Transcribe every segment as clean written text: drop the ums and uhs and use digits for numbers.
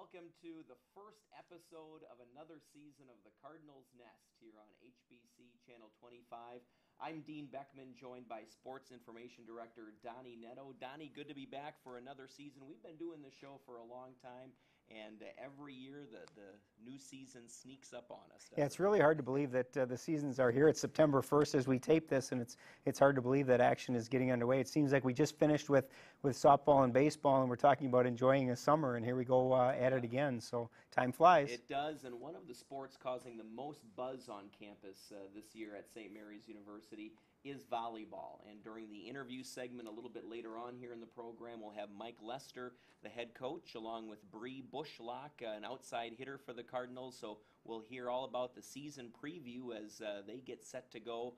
welcome to the first episode of another season of the Cardinals Nest here on HBC Channel 25. I'm Dean Beckman, joined by Sports Information Director Donny Nadeau. Donny, good to be back for another season. We've been doing this show for a long time, and every year the new season sneaks up on us. Yeah, it's really hard to believe that the seasons are here. It's September 1st as we tape this, and it's hard to believe that action is getting underway. It seems like we just finished with softball and baseball, and we're talking about enjoying a summer, and here we go at it again. So time flies. It does, and one of the sports causing the most buzz on campus this year at St. Mary's University is volleyball. And during the interview segment a little bit later on here in the program, we'll have Mike Lester, the head coach, along with Bree Bushlack, an outside hitter for the Cardinals. So we'll hear all about the season preview as they get set to go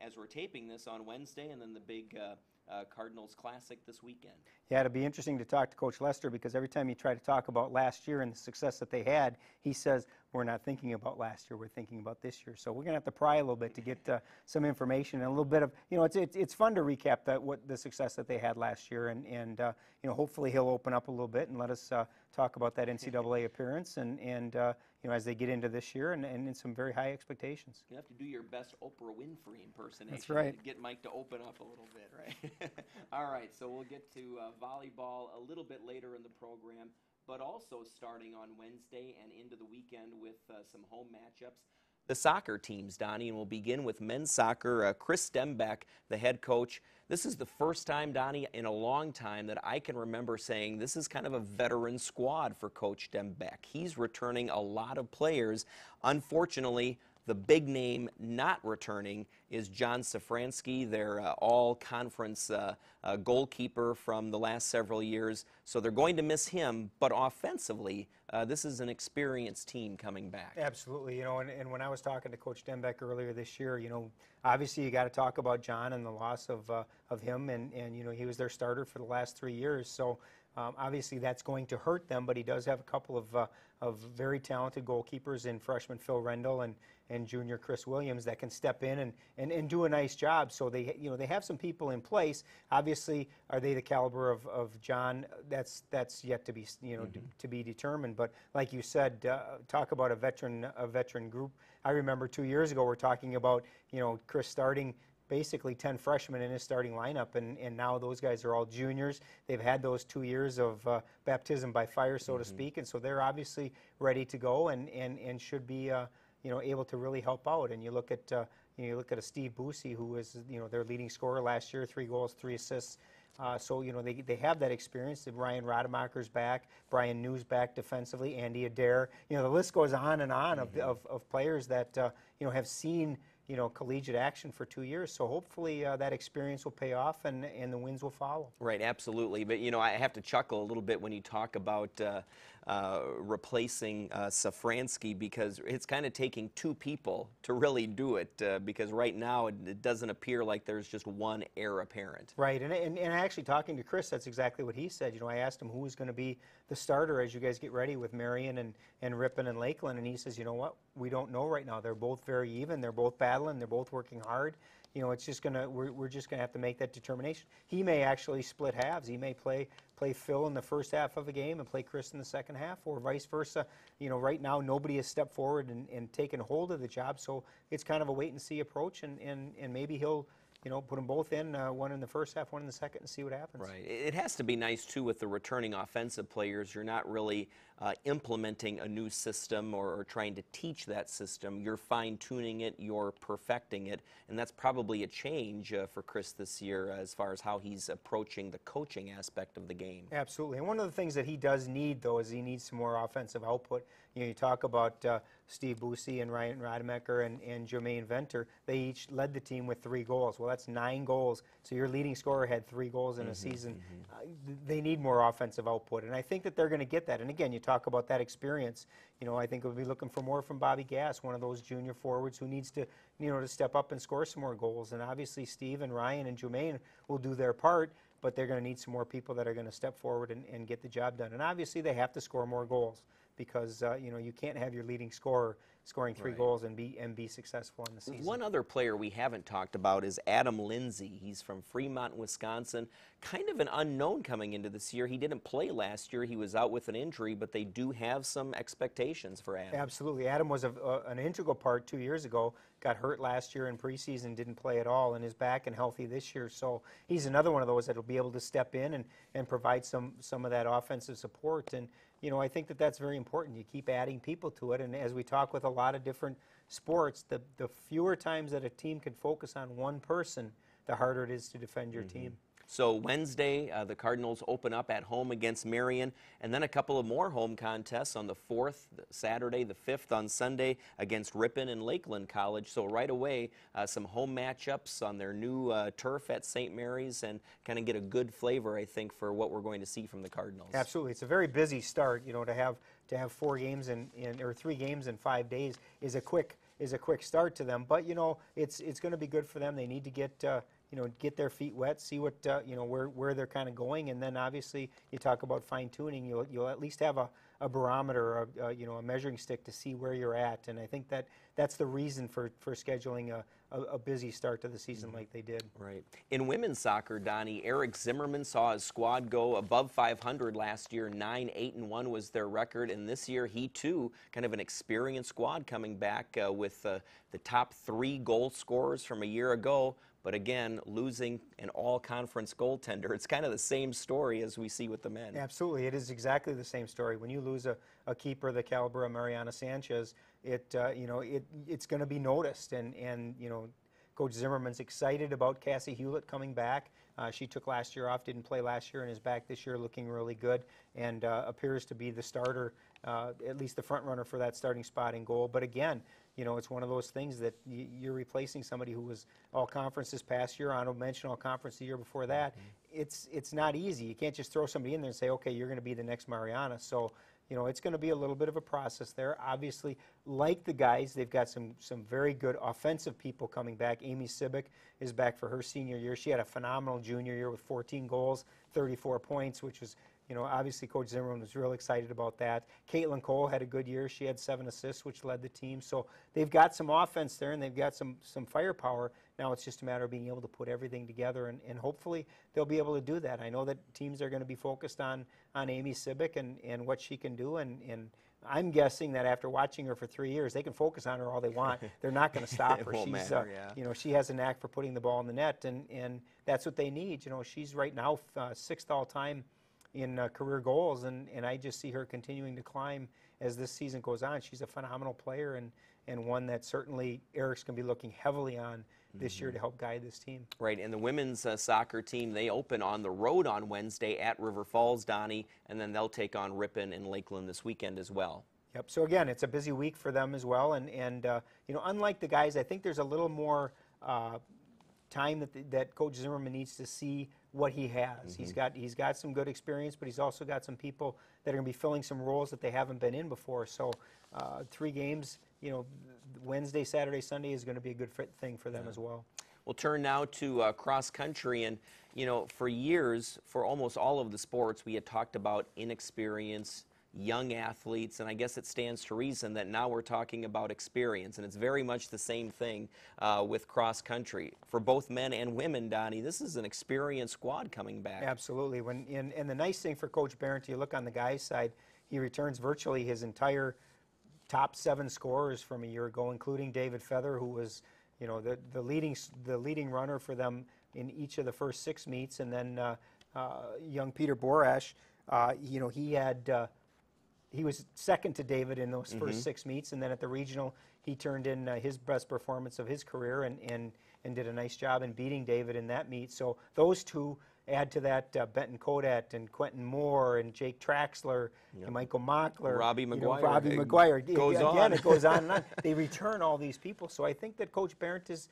as we're taping this on Wednesday, and then the big Cardinals Classic this weekend. Yeah, it'll be interesting to talk to Coach Lester, because every time you try to talk about last year and the success that they had, he says, we're not thinking about last year, we're thinking about this year. So we're going to have to pry a little bit to get some information and a little bit of, it's fun to recap what the success that they had last year, and hopefully he'll open up a little bit and let us talk about that NCAA appearance and as they get into this year and some very high expectations. You have to do your best Oprah Winfrey impersonation. That's right. To get Mike to open up a little bit, right? All right, so we'll get to volleyball a little bit later in the program, but also starting on Wednesday and into the weekend with some home matchups. The soccer teams, Donnie, and we'll begin with men's soccer. Chris Dembeck, the head coach. This is the first time, Donnie, in a long time that I can remember saying this is kind of a veteran squad for Coach Dembeck. He's returning a lot of players. Unfortunately, the big name not returning is John Safransky, their all-conference goalkeeper from the last several years. So they're going to miss him, but offensively, this is an experienced team coming back. Absolutely, and when I was talking to Coach Dembeck earlier this year, obviously you got to talk about John and the loss of him, and he was their starter for the last 3 years. So obviously that's going to hurt them, but he does have a couple of very talented goalkeepers in freshman Phil Rendell and junior Chris Williams that can step in and do a nice job. So they have some people in place. Obviously, are they the caliber of John? That's yet to be to be determined. But like you said, talk about a veteran group. I remember 2 years ago we're talking about Chris starting basically 10 freshmen in his starting lineup, and now those guys are all juniors. They've had those 2 years of baptism by fire, so to speak, and so they're obviously ready to go and should be able to really help out. And you look at a Steve Busey, who was their leading scorer last year, 3 goals, 3 assists. So they have that experience. Ryan Rademacher's back, Brian New's back defensively, Andy Adair. The list goes on and on of players that have seen collegiate action for 2 years. So hopefully that experience will pay off and the wins will follow. Right, absolutely. But I have to chuckle a little bit when you talk about replacing Safransky, because it's kind of taking 2 people to really do it, because right now it doesn't appear like there's just one heir apparent. Right, and actually talking to Chris, that's exactly what he said. I asked him who was going to be the starter as you guys get ready with Marion and Ripon and Lakeland, and he says, you know what, we don't know right now. They're both very even. They're both battling. They're both working hard. It's just we're just gonna have to make that determination. He may actually split halves. He may play Phil in the first half of a game and play Chris in the second half, or vice versa. Right now nobody has stepped forward and taken hold of the job, so it's kind of a wait and see approach, and maybe he'll put them both in, one in the first half, one in the second, and see what happens. Right. It has to be nice, too, with the returning offensive players. You're not really implementing a new system or trying to teach that system. You're fine-tuning it, you're perfecting it, and that's probably a change for Chris this year as far as how he's approaching the coaching aspect of the game. Absolutely. And one of the things that he does need, though, is he needs some more offensive output. You talk about Steve Busey and Ryan Rademacher and Jermaine Venter. They each led the team with 3 goals. Well, that's 9 goals. So your leading scorer had 3 goals in a season. They need more offensive output, and I think that they're going to get that. And again, you talk about that experience. I think we'll be looking for more from Bobby Gass, one of those junior forwards who needs to, to step up and score some more goals. And obviously, Steve and Ryan and Jermaine will do their part, but they're going to need some more people that are going to step forward and get the job done. And obviously, they have to score more goals. because you can't have your leading scorer scoring 3 goals and be successful in the season. One other player we haven't talked about is Adam Lindsay. He's from Fremont, Wisconsin. Kind of an unknown coming into this year. He didn't play last year. He was out with an injury, but they do have some expectations for Adam. Absolutely. Adam was an integral part 2 years ago. Got hurt last year in preseason, didn't play at all, and is back and healthy this year. So he's another one of those that will be able to step in and provide some of that offensive support. And I think that's very important. You keep adding people to it, and as we talk with a lot of different sports, the fewer times that a team can focus on one person, the harder it is to defend your team. So Wednesday, the Cardinals open up at home against Marion, and then a couple of more home contests on the 4th, Saturday, the 5th on Sunday against Ripon and Lakeland College. So right away, some home matchups on their new turf at St. Mary's, and kind of get a good flavor, I think, for what we're going to see from the Cardinals. Absolutely. It's a very busy start. To have 4 games or 3 games in 5 days is a quick start to them. But it's going to be good for them. They need to get their feet wet, see what where they're kind of going, and then obviously you talk about fine tuning. You'll at least have a barometer, a measuring stick to see where you're at, and I think that's the reason for scheduling a busy start to the season like they did. Right. In women's soccer, Donnie, Eric Zimmerman saw his squad go above 500 last year. 9-8-1 was their record, and this year he too, kind of an experienced squad coming back with the top 3 goal scorers from a year ago. But again, losing an all-conference goaltender, it's kind of the same story as we see with the men. Absolutely, it is exactly the same story. When you lose a keeper the caliber of Mariana Sanchez, it's going to be noticed. And Coach Zimmerman's excited about Cassie Hewlett coming back. She took last year off, didn't play last year, and is back this year looking really good, and appears to be the starter, at least the front runner for that starting spot in goal. But again, it's one of those things that you're replacing somebody who was all-conference this past year, honorable mention all-conference the year before that. It's not easy. You can't just throw somebody in there and say, okay, you're going to be the next Mariana. So, it's going to be a little bit of a process there. Obviously, like the guys, they've got some very good offensive people coming back. Amy Sibick is back for her senior year. She had a phenomenal junior year with 14 goals, 34 points, which was obviously Coach Zimmerman was real excited about that. Caitlin Cole had a good year. She had 7 assists, which led the team. So they've got some offense there, and they've got some firepower. Now it's just a matter of being able to put everything together, and hopefully they'll be able to do that. I know that teams are going to be focused on Amy Sibick and what she can do, and I'm guessing that after watching her for 3 years, they can focus on her all they want. They're not going to stop her. Won't matter, yeah. She has a knack for putting the ball in the net, and that's what they need. She's right now 6th all-time in career goals, and I just see her continuing to climb as this season goes on. She's a phenomenal player, and one that certainly Eric's going to be looking heavily on this year to help guide this team. Right, and the women's soccer team, they open on the road on Wednesday at River Falls, Donnie, and then they'll take on Ripon and Lakeland this weekend as well. Yep, so again, it's a busy week for them as well, and unlike the guys, I think there's a little more time that Coach Zimmerman needs to see what he has. He's got some good experience, but he's also got some people that are going to be filling some roles that they haven't been in before. So 3 games, Wednesday, Saturday, Sunday is going to be a good thing for them as well. We'll turn now to cross country, and for years, for almost all of the sports, we had talked about inexperience, young athletes, and I guess it stands to reason that now we're talking about experience, and it's very much the same thing with cross country. For both men and women, Donnie, this is an experienced squad coming back. Absolutely. And the nice thing for Coach Barrett, you look on the guys' side, he returns virtually his entire top 7 scorers from a year ago, including David Feather, who was the leading runner for them in each of the first 6 meets, and then young Peter Borash, he was second to David in those first 6 meets, and then at the regional, he turned in his best performance of his career and did a nice job in beating David in that meet. So those two add to that Benton Kodat and Quentin Moore and Jake Traxler and Michael Mockler. Robbie McGuire. Robbie McGuire. It goes on and on. They return all these people. So I think that Coach Barrett is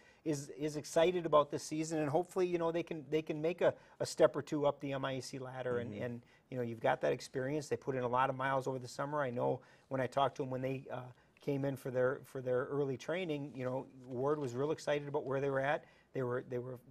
excited about this season, and hopefully, they can make a step or two up the MIAC ladder, and you've got that experience. They put in a lot of miles over the summer. I know when I talked to them when they came in for their early training, Ward was real excited about where they were at. They were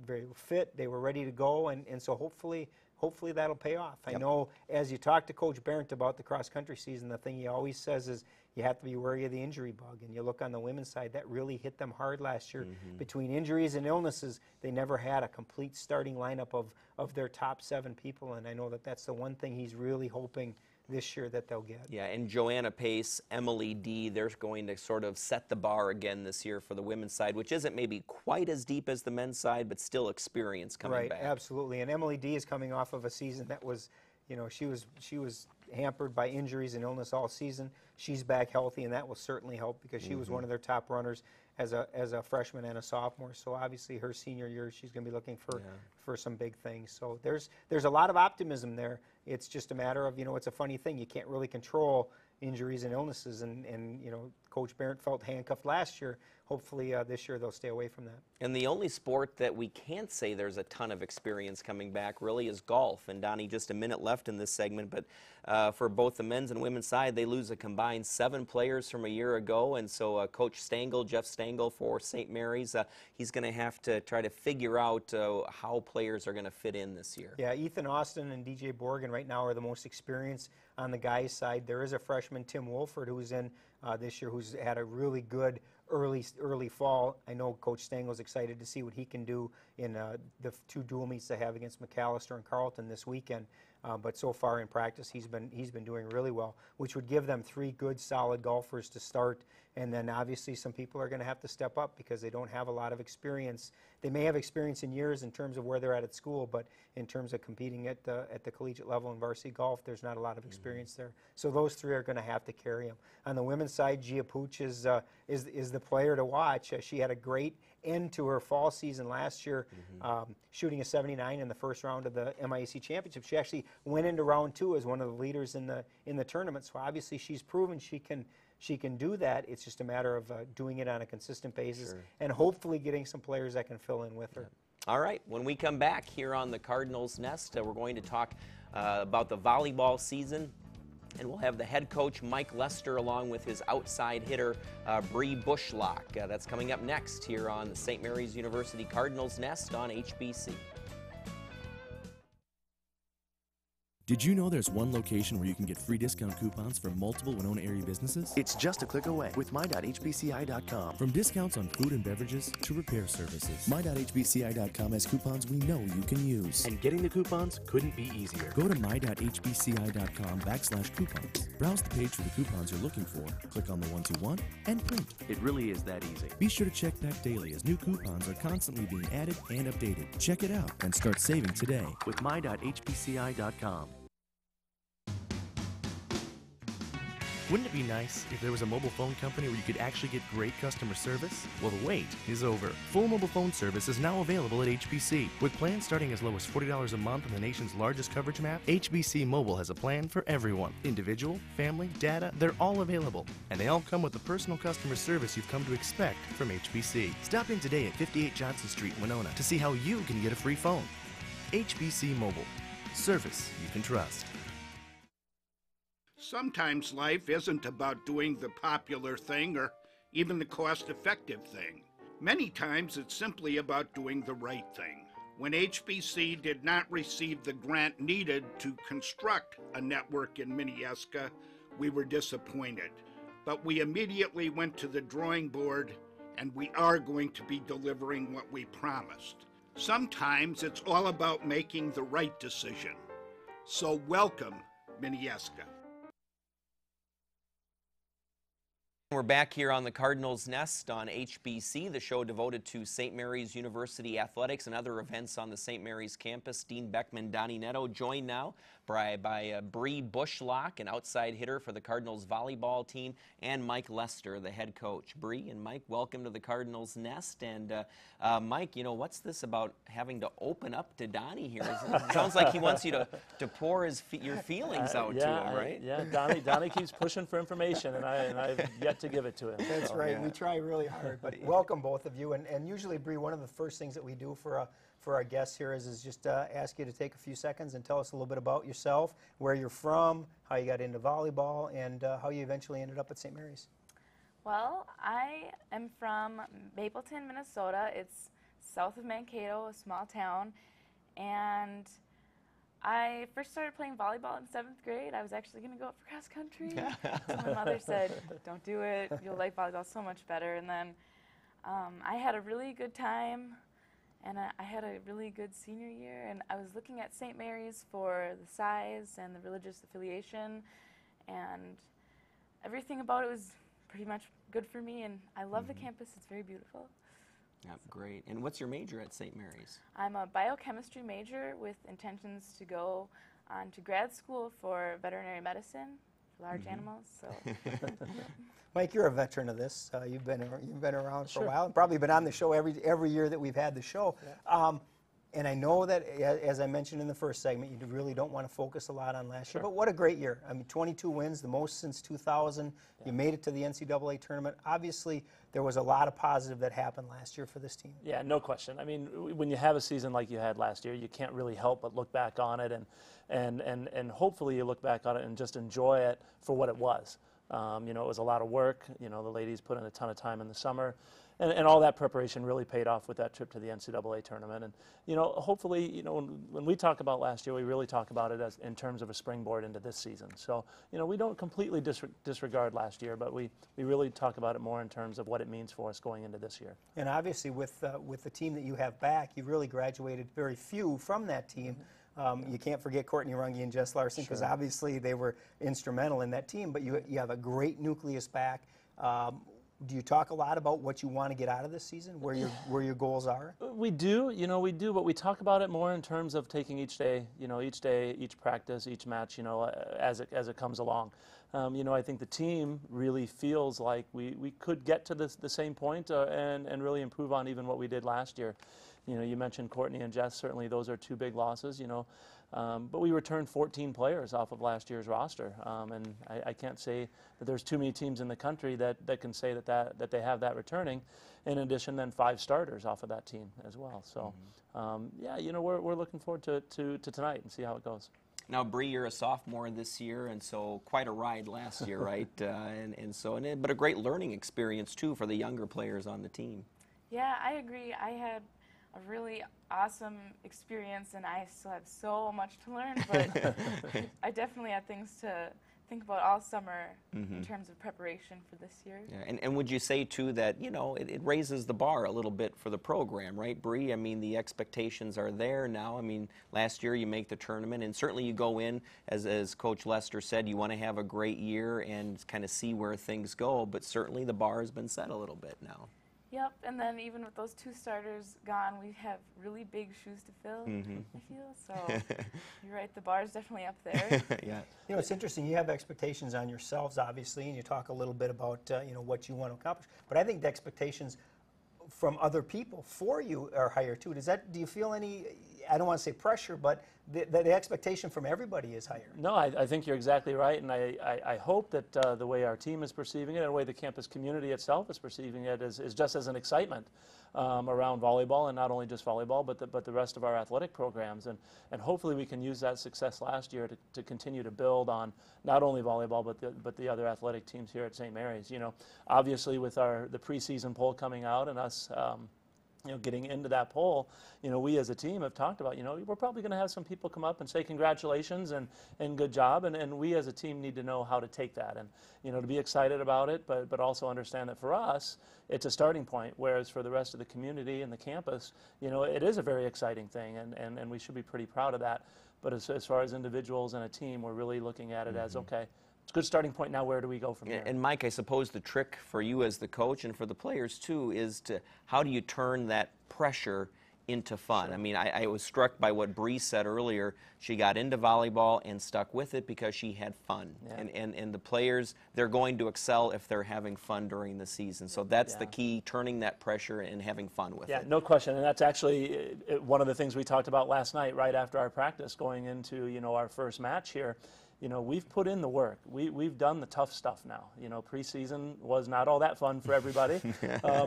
very fit. They were ready to go, and so hopefully hopefully that'll pay off. Yep. I know as you talk to Coach Barrett about the cross-country season, the thing he always says is you have to be wary of the injury bug. And you look on the women's side, that really hit them hard last year. Between injuries and illnesses, they never had a complete starting lineup of their top 7 people. And I know that that's the one thing he's really hoping this year that they'll get. Yeah, and Joanna Pace, Emily D, they're going to sort of set the bar again this year for the women's side, which isn't maybe quite as deep as the men's side, but still experience coming back. Right, absolutely. And Emily D is coming off of a season that was, you know, she was hampered by injuries and illness all season. She's back healthy, and that will certainly help because she was one of their top runners as a freshman and a sophomore. So obviously her senior year, she's going to be looking for some big things. So there's a lot of optimism there. It's just a matter of, you know, it's a funny thing. You can't really control injuries and illnesses, and you know, Coach Barrett felt handcuffed last year. Hopefully this year they'll stay away from that. And the only sport that we can't say there's a ton of experience coming back really is golf. And Donnie, just a minute left in this segment, but for both the men's and women's side, they lose a combined 7 players from a year ago. And so Coach Stengel, Jeff Stengel for St. Mary's, he's going to have to try to figure out how players are going to fit in this year. Yeah, Ethan Austin and DJ Borgen right now are the most experienced on the guys' side. There is a freshman, Tim Wolford, who's in this year, who's had a really good early fall. I know Coach Stengel's excited to see what he can do in the 2 dual meets they have against McAllister and Carleton this weekend. But so far in practice, he's been doing really well, which would give them 3 good, solid golfers to start. And then obviously some people are going to have to step up because they don't have a lot of experience. They may have experience in years in terms of where they're at school, but in terms of competing at the collegiate level in varsity golf, there's not a lot of experience there. So those 3 are going to have to carry them. On the women's side, Gia Pooch is the player to watch. She had a great end to her fall season last year, shooting a 79 in the first round of the MIAC championship. She actually went into round 2 as one of the leaders in the tournament. So obviously she's proven she can do that. It's just a matter of doing it on a consistent basis and hopefully getting some players that can fill in with her. All right, when we come back here on the Cardinals Nest, we're going to talk about the volleyball season. And we'll have the head coach, Mike Lester, along with his outside hitter, Bree Bushlack. That's coming up next here on the St. Mary's University Cardinals Nest on HBC. Did you know there's one location where you can get free discount coupons for multiple Winona area businesses? It's just a click away with my.hbci.com. From discounts on food and beverages to repair services, my.hbci.com has coupons we know you can use. And getting the coupons couldn't be easier. Go to my.hbci.com/coupons. Browse the page for the coupons you're looking for, click on the ones you want, and print. It really is that easy. Be sure to check back daily as new coupons are constantly being added and updated. Check it out and start saving today with my.hbci.com. Wouldn't it be nice if there was a mobile phone company where you could actually get great customer service? Well, the wait is over. Full mobile phone service is now available at HBC. With plans starting as low as $40 a month on the nation's largest coverage map, HBC Mobile has a plan for everyone. Individual, family, data, they're all available. And they all come with the personal customer service you've come to expect from HBC. Stop in today at 58 Johnson Street, Winona, to see how you can get a free phone. HBC Mobile. Service you can trust. Sometimes life isn't about doing the popular thing or even the cost-effective thing. Many times it's simply about doing the right thing. When HBC did not receive the grant needed to construct a network in Minneaska, we were disappointed. But we immediately went to the drawing board, and we are going to be delivering what we promised. Sometimes it's all about making the right decision. So welcome, Minneaska. We're back here on the Cardinals Nest on HBC, the show devoted to St. Mary's University athletics and other events on the St. Mary's campus. Dean Beckman, Donny Nadeau, joined now by Bree Bushlack, an outside hitter for the Cardinals volleyball team, and Mike Lester, the head coach. Bree and Mike, welcome to the Cardinals Nest. And Mike, you know, what's this about having to open up to Donny here? It sounds like he wants you to pour your feelings out to him, right? Donny keeps pushing for information, and I've yet to give it to him. That's right. Yeah. We try really hard. But welcome, both of you. And usually, Bree, one of the first things that we do for our guests here is just ask you to take a few seconds and tell us a little bit about yourself, where you're from, how you got into volleyball, and how you eventually ended up at St. Mary's. Well, I am from Mapleton, Minnesota. It's south of Mankato, a small town. And I first started playing volleyball in 7th grade. I was actually going to go up for cross country. So my mother said, don't do it. You'll like volleyball so much better. And then I had a really good time, and I had a really good senior year. And I was looking at St. Mary's for the size and the religious affiliation, and everything about it was pretty much good for me. And I love the campus. It's very beautiful. Yeah, great. And what's your major at St. Mary's? I'm a biochemistry major with intentions to go on to grad school for veterinary medicine for large animals. So, Mike, you're a veteran of this. You've been around for Sure. a while, and probably been on the show every year that we've had the show. Yeah. And I know that, as I mentioned in the first segment, you really don't want to focus a lot on last year. Sure. But what a great year! I mean, 22 wins, the most since 2000. Yeah. You made it to the NCAA tournament. Obviously, there was a lot of positive that happened last year for this team. Yeah, no question. I mean, when you have a season like you had last year, you can't really help but look back on it, and hopefully you look back on it and just enjoy it for what it was. You know, it was a lot of work. You know, the ladies put in a ton of time in the summer. And all that preparation really paid off with that trip to the NCAA tournament. And, you know, hopefully, you know, when we talk about last year, we really talk about it as in terms of a springboard into this season. So, you know, we don't completely disregard last year, but we really talk about it more in terms of what it means for us going into this year. And obviously, with the team that you have back, you really graduated very few from that team. You can't forget Courtney Runge and Jess Larson, because obviously they were instrumental in that team, but you have a great nucleus back. Do you talk a lot about what you want to get out of this season, where your goals are? We do, but we talk about it more in terms of taking each day, each practice, each match, as it comes along. I think the team really feels like we could get to the same point and really improve on even what we did last year. You mentioned Courtney and Jess. Certainly, those are two big losses. But we returned 14 players off of last year's roster, and I can't say that there's too many teams in the country that can say that they have that returning. In addition, then 5 starters off of that team as well. So, we're looking forward to tonight and see how it goes. Now, Bree, you're a sophomore this year, and so quite a ride last year, right? But a great learning experience too for the younger players on the team. yeah, I agree. I had a really awesome experience, and I still have so much to learn, but I definitely had things to think about all summer in terms of preparation for this year. Yeah, and would you say too that it raises the bar a little bit for the program, right, Bree? I mean, the expectations are there now. I mean, last year you make the tournament, and certainly you go in as Coach Lester said, you want to have a great year and kind of see where things go. But certainly the bar has been set a little bit now. Yep, and then even with those 2 starters gone, we have really big shoes to fill, I feel. So you're right, the bar is definitely up there. Yeah. It's interesting. You have expectations on yourselves, obviously, and you talk a little bit about what you want to accomplish. But I think the expectations from other people for you are higher too. Do you feel any? I don't want to say pressure, but the expectation from everybody is higher. No, I think you're exactly right, and I hope that the way our team is perceiving it and the way the campus community itself is perceiving it is just as an excitement around volleyball, and not only just volleyball, but the rest of our athletic programs. And hopefully we can use that success last year to continue to build on not only volleyball, but the other athletic teams here at St. Mary's. Obviously with the preseason poll coming out and us getting into that poll, we as a team have talked about, we're probably going to have some people come up and say congratulations and good job, and we as a team need to know how to take that and, to be excited about it, but also understand that for us, it's a starting point, whereas for the rest of the community and the campus, it is a very exciting thing, and we should be pretty proud of that. But as far as individuals and a team, we're really looking at it as, okay, it's a good starting point. Now, where do we go from here? And Mike, I suppose the trick for you as the coach and for the players too is how do you turn that pressure into fun? Sure. I mean, I was struck by what Bree said earlier. She got into volleyball and stuck with it because she had fun. Yeah. And the players, they're going to excel if they're having fun during the season. So that's the key, turning that pressure and having fun with it. Yeah, no question. And that's actually one of the things we talked about last night right after our practice going into, our first match here. We've put in the work. We've done the tough stuff now. Preseason was not all that fun for everybody.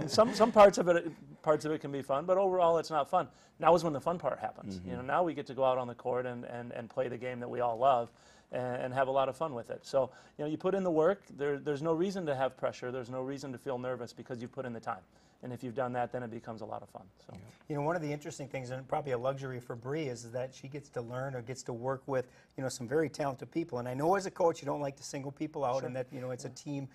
Some parts of it can be fun, but overall it's not fun. Now is when the fun part happens. Now we get to go out on the court and play the game that we all love and have a lot of fun with it. So, you put in the work. There's no reason to have pressure. There's no reason to feel nervous because you've put in the time. And if you've done that, then it becomes a lot of fun. So. You know, one of the interesting things, and probably a luxury for Bree, is that she gets to learn or gets to work with, you know, some very talented people. And I know as a coach, you don't like to single people out, and that, you know, it's a team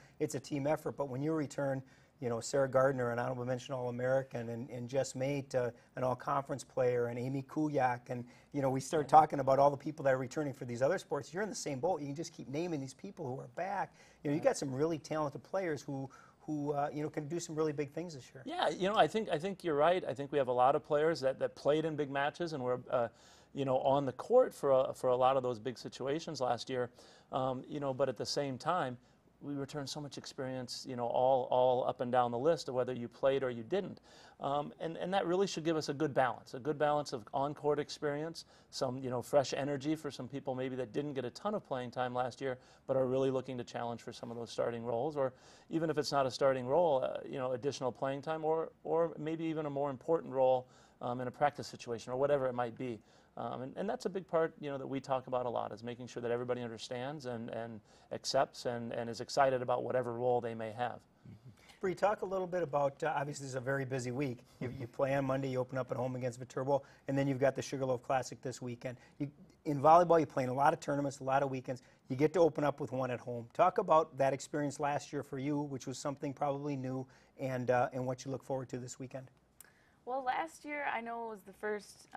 effort. But when you return, you know, Sarah Gardner, an honorable mention All-American, and Jess Mate, an All-Conference player, and Amy Kuyak, and, you know, we start talking about all the people that are returning for these other sports. You're in the same boat. You can just keep naming these people who are back. You know, you got some really talented players who you know, can do some really big things this year. Yeah, you know, I think you're right. I think we have a lot of players that played in big matches and were, you know, on the court for a lot of those big situations last year. You know, but at the same time, we return so much experience, you know, all up and down the list of whether you played or you didn't. And that really should give us a good balance of on-court experience, some, you know, fresh energy for some people maybe that didn't get a ton of playing time last year, but are really looking to challenge for some of those starting roles, or even if it's not a starting role, you know, additional playing time, or maybe even a more important role in a practice situation or whatever it might be. And that's a big part, you know, that we talk about a lot, is making sure that everybody understands and accepts and is excited about whatever role they may have. Bree, talk a little bit about, obviously this is a very busy week. You play on Monday, you open up at home against Viterbo, and then you've got the Sugarloaf Classic this weekend. In volleyball, you play in a lot of tournaments, a lot of weekends. You get to open up with one at home. Talk about that experience last year for you, which was something probably new, and what you look forward to this weekend. Well, last year, I know it was the first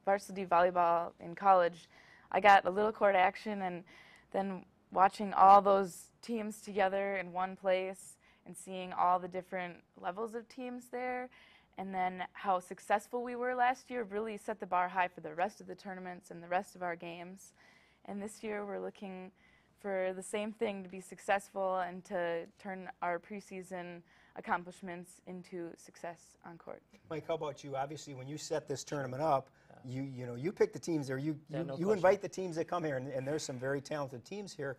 varsity volleyball in college. I got a little court action, and then watching all those teams together in one place and seeing all the different levels of teams there, and then how successful we were last year really set the bar high for the rest of the tournaments and the rest of our games. And this year, we're looking for the same thing, to be successful and to turn our preseason accomplishments into success on court. Mike, how about you? Obviously, when you set this tournament up, you know, you pick the teams there. You question. invite the teams that come here, and there's some very talented teams here.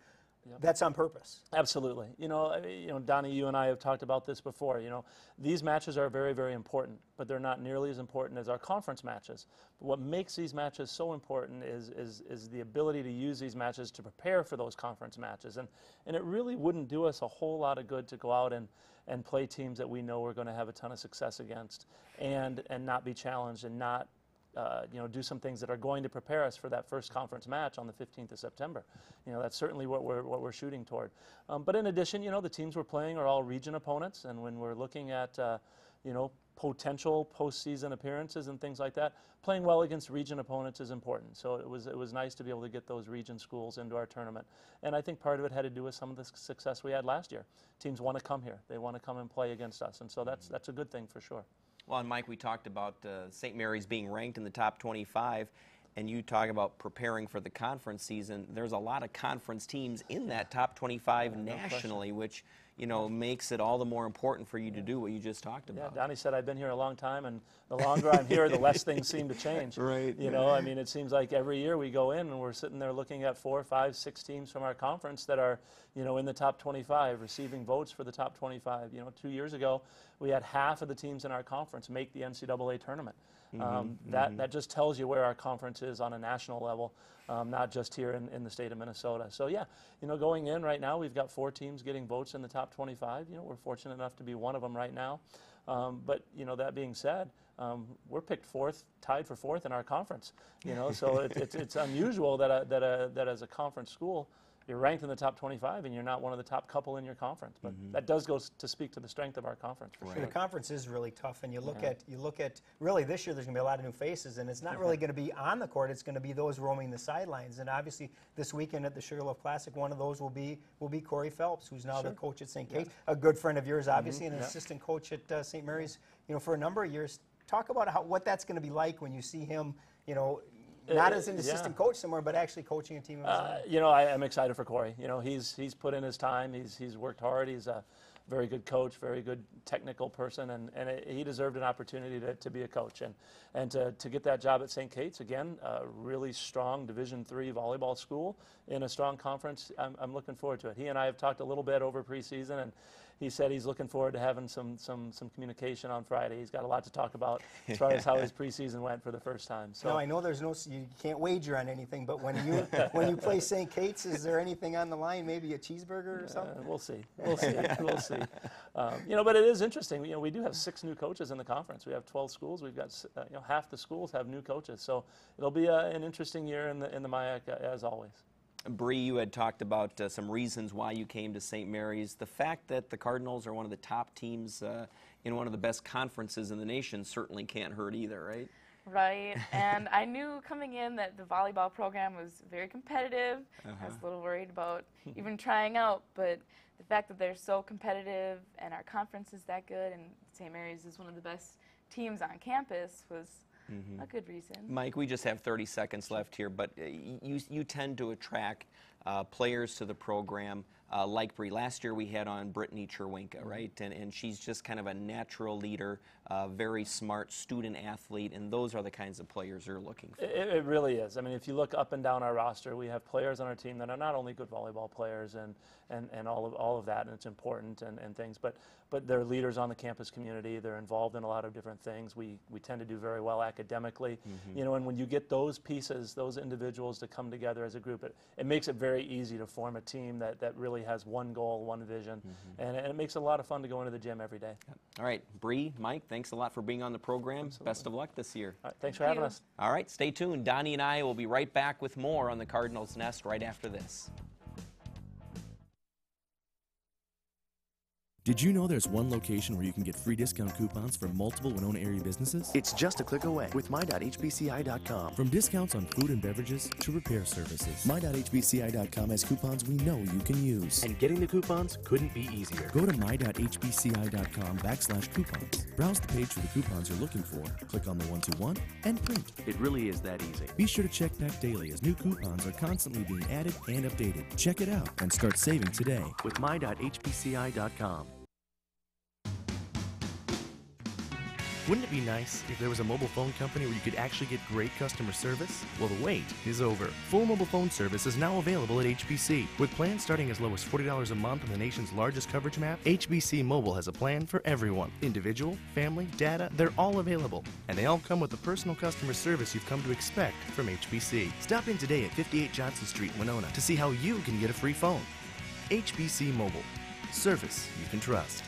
Yep. That's on purpose. Absolutely. You know, Donny, you and I have talked about this before. You know, these matches are very, very important, but they're not nearly as important as our conference matches. But what makes these matches so important is the ability to use these matches to prepare for those conference matches. And it really wouldn't do us a whole lot of good to go out and play teams that we know we're going to have a ton of success against, and not be challenged, and not you know, do some things that are going to prepare us for that first conference match on the 15th of September. You know, that's certainly what we're shooting toward. But in addition, you know, the teams we're playing are all region opponents, and when we're looking at you know, potential postseason appearances and things like that, playing well against region opponents is important. So it was nice to be able to get those region schools into our tournament. And I think part of it had to do with some of the success we had last year. Teams want to come here. They want to come and play against us, and so that's a good thing for sure. Well, and Mike, we talked about St. Mary's being ranked in the top 25, and you talk about preparing for the conference season. There's a lot of conference teams in that top 25 nationally, which, you know, makes it all the more important for you to do what you just talked about. Yeah, Donny said I've been here a long time, and the longer I'm here, the less things seem to change. Right. You know, I mean, it seems like every year we go in and we're sitting there looking at 4, 5, 6 teams from our conference that are, you know, in the top 25, receiving votes for the top 25. You know, 2 years ago, we had half of the teams in our conference make the NCAA tournament. That just tells you where our conference is on a national level, not just here in the state of Minnesota. So yeah, you know, going in right now, we've got 4 teams getting votes in the top 25. You know, we're fortunate enough to be one of them right now. But you know, that being said, we're picked 4th, tied for 4th in our conference. You know, so it's unusual that as a conference school, you're ranked in the top 25 and you're not one of the top couple in your conference. But that does go to speak to the strength of our conference. For sure. The conference is really tough, and you look at really this year. There's going to be a lot of new faces, and it's not really going to be on the court. It's going to be those roaming the sidelines. And obviously, this weekend at the Sugarloaf Classic, one of those will be Corey Phelps, who's now the coach at St. Kate's, a good friend of yours, obviously, and an assistant coach at St. Mary's. You know, for a number of years. Talk about what that's going to be like when you see him. You know. Not as an assistant coach somewhere, but actually coaching a team of his own. You know, I am excited for Corey. You know, he's put in his time. He's worked hard. He's a very good coach, very good technical person, and he deserved an opportunity to be a coach. And to get that job at St. Kate's, again, a really strong Division III volleyball school in a strong conference, I'm looking forward to it. He and I have talked a little bit over preseason, and he said he's looking forward to having some communication on Friday. He's got a lot to talk about as far as how his preseason went for the first time. So now, I know you can't wager on anything, but when you play St. Kate's, is there anything on the line? Maybe a cheeseburger or something? We'll see. We'll see. We'll see. see. But it is interesting. We do have 6 new coaches in the conference. We have 12 schools. We've got half the schools have new coaches. So it'll be an interesting year in the MIAC as always. Bree, you had talked about some reasons why you came to St. Mary's. The fact that the Cardinals are one of the top teams in one of the best conferences in the nation certainly can't hurt either, right? Right, and I knew coming in that the volleyball program was very competitive. I was a little worried about even trying out, but the fact that they're so competitive and our conference is that good and St. Mary's is one of the best teams on campus was a good reason. Mike, we just have 30 seconds left here, but you tend to attract players to the program like Bree. Last year we had on Brittany Cherwinka, right? And she's just kind of a natural leader, very smart student athlete, and those are the kinds of players you're looking for. It really is. I mean, if you look up and down our roster, we have players on our team that are not only good volleyball players and all of that, and it's important and things, but they're leaders on the campus community. They're involved in a lot of different things. We tend to do very well academically, and when you get those pieces, those individuals to come together as a group, it makes it very easy to form a team that really has one goal, one vision, and it makes it a lot of fun to go into the gym every day. All right, Bree, Mike, thanks a lot for being on the program. Absolutely. Best of luck this year. All right, thanks for having us. All right, stay tuned. Donnie and I will be right back with more on the Cardinals Nest right after this. Did you know there's one location where you can get free discount coupons for multiple Winona area businesses? It's just a click away with my.hbci.com. From discounts on food and beverages to repair services, my.hbci.com has coupons we know you can use. And getting the coupons couldn't be easier. Go to my.hbci.com/coupons. Browse the page for the coupons you're looking for, click on the one to one, and print. It really is that easy. Be sure to check back daily as new coupons are constantly being added and updated. Check it out and start saving today with my.hbci.com. Wouldn't it be nice if there was a mobile phone company where you could actually get great customer service? Well, the wait is over. Full mobile phone service is now available at HBC. With plans starting as low as $40 a month on the nation's largest coverage map, HBC Mobile has a plan for everyone. Individual, family, data, they're all available. And they all come with the personal customer service you've come to expect from HBC. Stop in today at 58 Johnson Street, Winona to see how you can get a free phone. HBC Mobile. Service you can trust.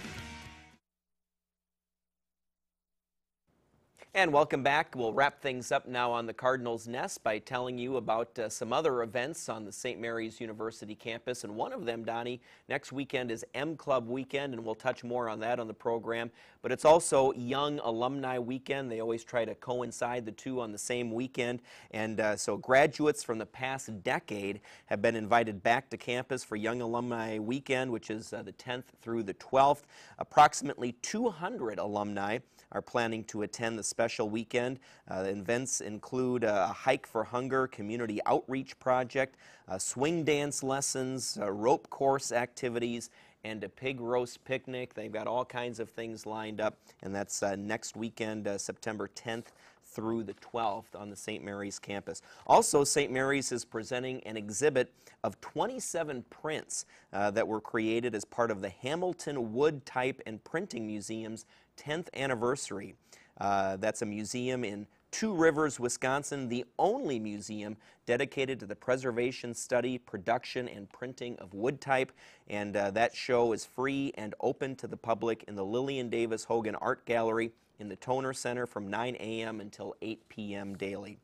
And welcome back. We'll wrap things up now on the Cardinals Nest by telling you about some other events on the St. Mary's University campus. And one of them, Donnie, next weekend is M Club Weekend, and we'll touch more on that on the program. But it's also Young Alumni Weekend. They always try to coincide the two on the same weekend. And so graduates from the past decade have been invited back to campus for Young Alumni Weekend, which is the 10th through the 12th. Approximately 200 alumni are planning to attend the special weekend. The events include a Hike for Hunger community outreach project, swing dance lessons, rope course activities, and a pig roast picnic. They've got all kinds of things lined up, and that's next weekend, September 10th through the 12th on the St. Mary's campus. Also, St. Mary's is presenting an exhibit of 27 prints that were created as part of the Hamilton Wood Type and Printing Museum's 10th anniversary. That's a museum in Two Rivers, Wisconsin, the only museum dedicated to the preservation, study, production, and printing of wood type. And that show is free and open to the public in the Lillian Davis Hogan Art Gallery in the Toner Center from 9 a.m. until 8 p.m. daily.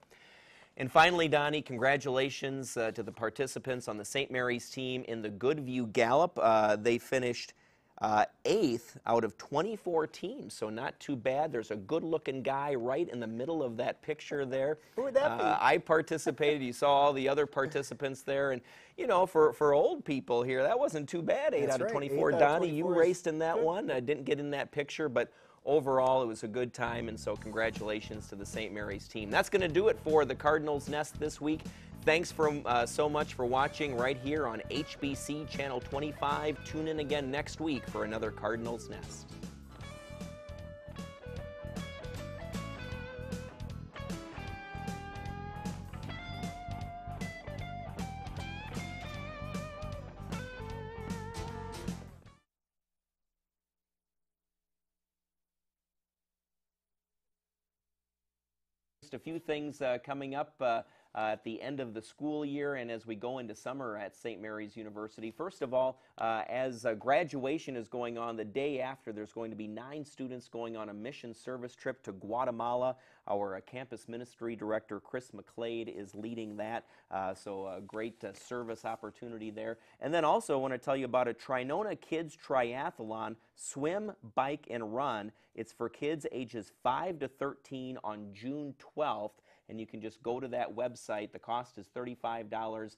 And finally, Donnie, congratulations to the participants on the St. Mary's team in the Goodview Gallop. They finished 8th out of 24 teams, so not too bad. There's a good-looking guy right in the middle of that picture there. Who would that be? I participated. You saw all the other participants there, and you know, for old people here, that wasn't too bad. 8 out of 24. Donnie, you raced in that one. I didn't get in that picture, but overall, it was a good time, and so congratulations to the St. Mary's team. That's going to do it for the Cardinals Nest this week. Thanks so much for watching right here on HBC Channel 25. Tune in again next week for another Cardinals Nest. Just a few things coming up. at the end of the school year and as we go into summer at St. Mary's University. First of all, as graduation is going on, the day after, there's going to be 9 students going on a mission service trip to Guatemala. Our campus ministry director, Chris McClade, is leading that, so a great service opportunity there. And then also I want to tell you about a Trinona Kids Triathlon, swim, bike, and run. It's for kids ages 5 to 13 on June 12th, and you can just go to that website. The cost is $35.